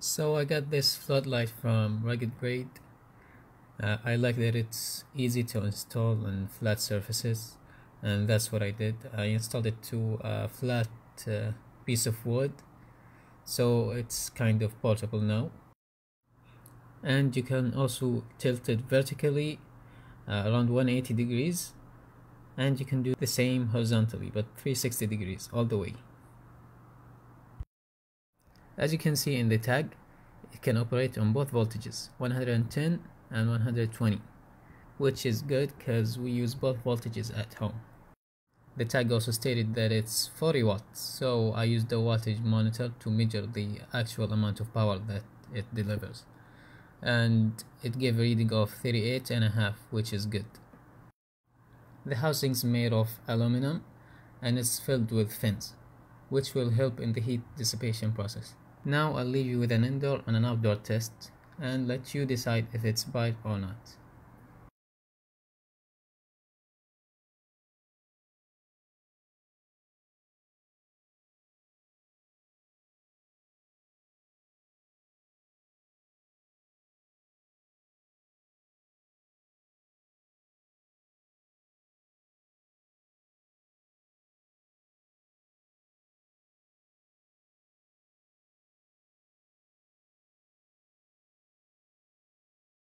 So I got this floodlight from RuggedGrade. I like that it's easy to install on flat surfaces, and that's what I did. I installed it to a flat piece of wood, so it's kind of portable now. And you can also tilt it vertically around 180 degrees, and you can do the same horizontally, but 360 degrees all the way. As you can see in the tag, it can operate on both voltages, 110 and 120, which is good because we use both voltages at home. The tag also stated that it's 40 watts, so I used the wattage monitor to measure the actual amount of power that it delivers, and it gave a reading of 38.5, which is good. The housing's made of aluminum and it's filled with fins, which will help in the heat dissipation process. Now I'll leave you with an indoor and an outdoor test and let you decide if it's bright or not.